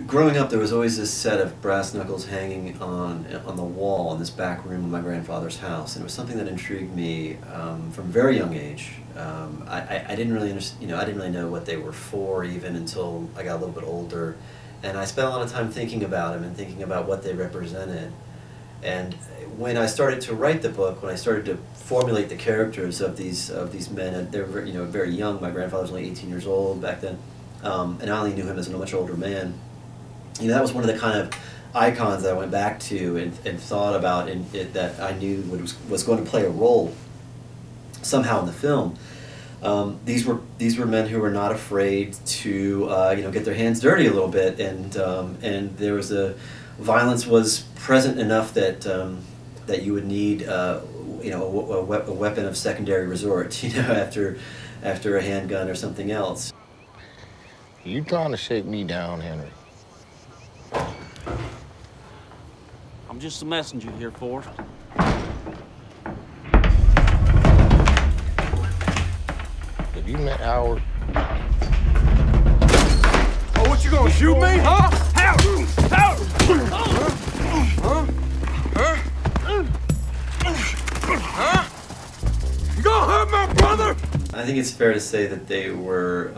growing up, there was always this set of brass knuckles hanging on the wall in this back room of my grandfather's house, and it was something that intrigued me from a very young age. I didn't really understand, I didn't really know what they were for even until I got a little bit older, and I spent a lot of time thinking about them and thinking about what they represented. And when I started to write the book, when I started to formulate the characters of these men, and they were very young. My grandfather was only 18 years old back then, and I only knew him as a much older man. That was one of the kind of icons that I went back to and thought about, and that I knew was going to play a role somehow in the film. These were men who were not afraid to get their hands dirty a little bit, and there was violence was present enough that that you would need a weapon of secondary resort, after a handgun or something else. You trying to shake me down, Henry? I'm just a messenger here, Forrest. Have you met Howard? Oh, what you gonna shoot me, huh? Howard! Howard! Huh? You gonna hurt my brother? I think it's fair to say that they were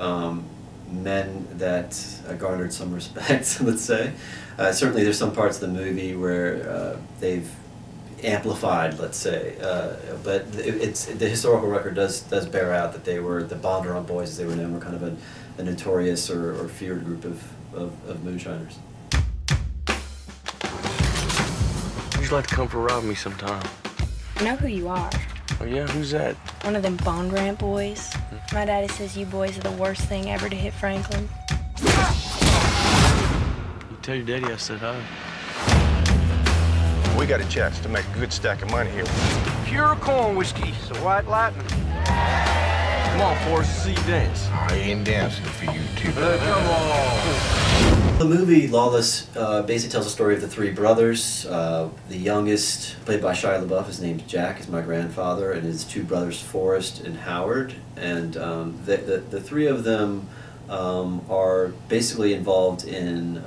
men that garnered some respect, let's say. Certainly there's some parts of the movie where they've amplified, let's say, but the historical record does bear out that they were the Bondurant boys, as they were known, were kind of a notorious or feared group of moonshiners. You'd like to come for rob me sometime. I know who you are. Oh yeah, who's that? One of them Bondurant boys. My daddy says you boys are the worst thing ever to hit Franklin. You tell your daddy I said hi. We got a chance to make a good stack of money here. Pure corn whiskey, so white lightning. Come on, Forrest, see you dance. I ain't dancing for you two. Come on. The movie Lawless basically tells the story of the three brothers. The youngest, played by Shia Labouef, his name's Jack, is my grandfather, and his two brothers, Forrest and Howard. And the three of them are basically involved in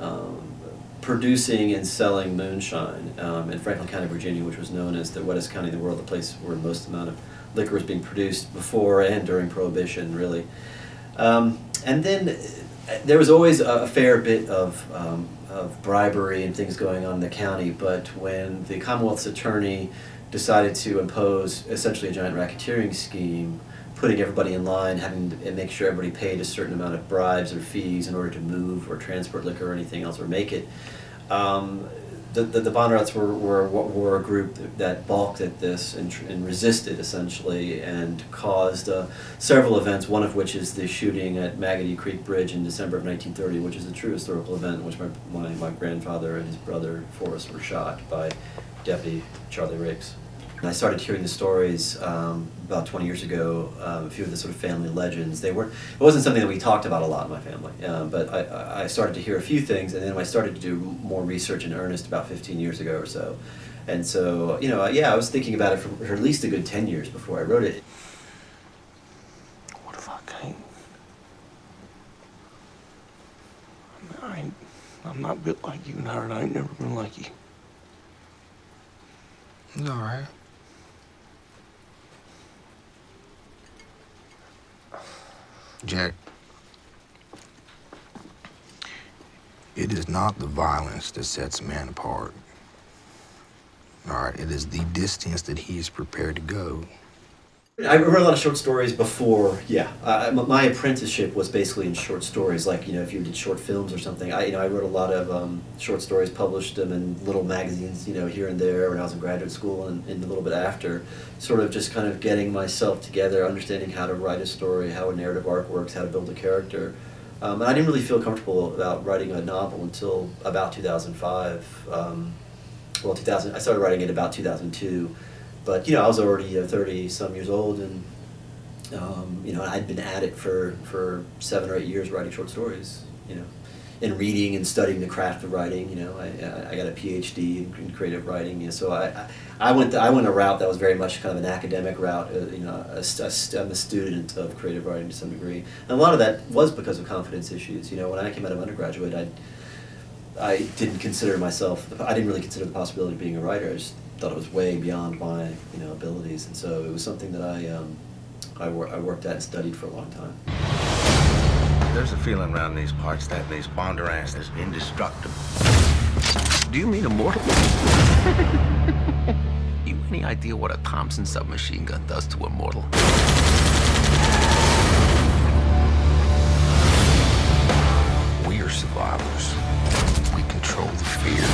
producing and selling moonshine in Franklin County, Virginia, which was known as the wettest county in the world, the place where the most amount of liquor was being produced before and during Prohibition, really. And then there was always a fair bit of bribery and things going on in the county, but when the Commonwealth's attorney decided to impose essentially a giant racketeering scheme, putting everybody in line, having to make sure everybody paid a certain amount of bribes or fees in order to move or transport liquor or anything else or make it, the Bondurants were a group that balked at this and resisted, essentially, and caused several events, one of which is the shooting at Magotty Creek Bridge in December of 1930, which is a true historical event in which my grandfather and his brother Forrest were shot by Deputy Charlie Riggs. And I started hearing the stories about 20 years ago, a few of the sort of family legends. It wasn't something that we talked about a lot in my family, but I started to hear a few things, and then I started to do more research in earnest about 15 years ago or so. And so, I was thinking about it for at least a good 10 years before I wrote it. What if I can't? I'm not built like you, and Howard. I ain't never been like you. It's all right. Jack, it is not the violence that sets a man apart. All right, it is the distance that he is prepared to go. I wrote a lot of short stories before, my apprenticeship was basically in short stories, like, if you did short films or something. I wrote a lot of short stories, published them in little magazines, here and there when I was in graduate school and a little bit after, sort of just kind of getting myself together, understanding how to write a story, how a narrative arc works, how to build a character. And I didn't really feel comfortable about writing a novel until about 2005. I started writing it about 2002. But I was already 30-some years old, and I'd been at it for 7 or 8 years writing short stories, and reading and studying the craft of writing. I got a PhD in creative writing. So I went a route that was very much kind of an academic route. I'm a student of creative writing to some degree, and a lot of that was because of confidence issues. When I came out of undergraduate, I didn't consider myself, I didn't really consider the possibility of being a writer. I just thought it was way beyond my, abilities, and so it was something that I worked at and studied for a long time. There's a feeling around these parts that these Bondurants is indestructible. Do you mean immortal? You any idea what a Thompson submachine gun does to a mortal? We are survivors. We control the fear.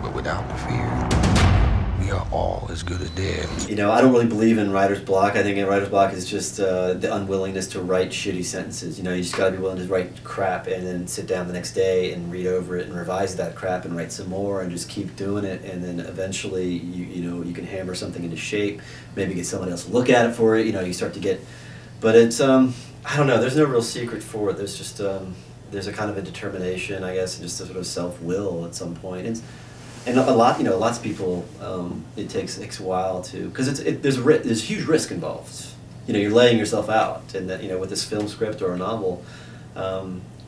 But without the fear, we are all as good as dead. I don't really believe in writer's block. I think writer's block is just the unwillingness to write shitty sentences. You just gotta be willing to write crap and then sit down the next day and read over it and revise that crap and write some more and just keep doing it, and then eventually you can hammer something into shape, maybe get somebody else to look at it for it, you start to get, but it's, I don't know, there's no real secret for it. There's just, there's a kind of a determination, I guess, and just a sort of self-will at some point. And lots of people, it takes a while to, because there's huge risk involved. You're laying yourself out, and that, with this film script or a novel,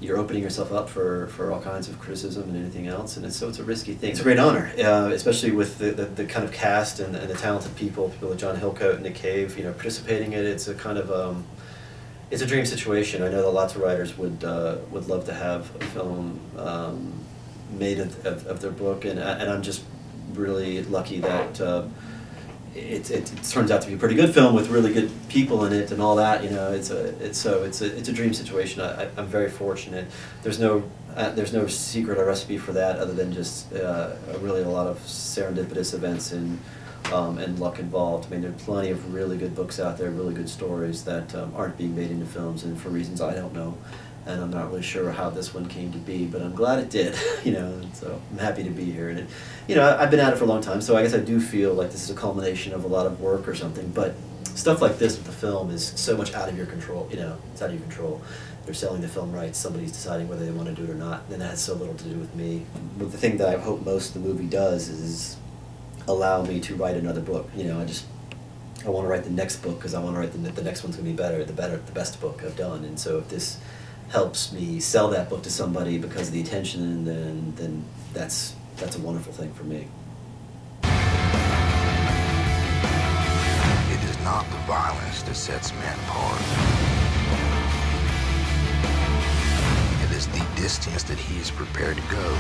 you're opening yourself up for all kinds of criticism and anything else, and so it's a risky thing. It's a great honor, especially with the kind of cast and the talented people like John Hillcoat and Nick Cave, participating in it. It's a kind of, it's a dream situation. I know that lots of writers would love to have a film made of their book, and I'm just really lucky that it turns out to be a pretty good film with really good people in it and all that. It's a dream situation. I'm very fortunate. There's no secret or recipe for that other than just really a lot of serendipitous events and luck involved. I mean, there are plenty of really good books out there, really good stories that aren't being made into films, and for reasons I don't know. And I'm not really sure how this one came to be, but I'm glad it did, and so I'm happy to be here. And I've been at it for a long time, so I guess I do feel like this is a culmination of a lot of work or something, but stuff like this with the film is so much out of your control, it's out of your control. They're selling the film rights, somebody's deciding whether they want to do it or not, and that has so little to do with me. But the thing that I hope most of the movie does is allow me to write another book. I want to write the next book because I want to write the next one's going to be the best book I've done, and so if this helps me sell that book to somebody because of the attention, then that's a wonderful thing for me. It is not the violence that sets man apart. It is the distance that he is prepared to go.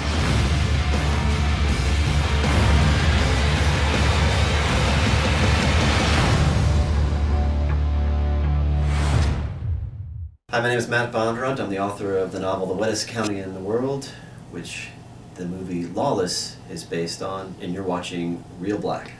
Hi, my name is Matt Bondurant. I'm the author of the novel The Wettest County in the World, which the movie Lawless is based on, and you're watching Reelblack.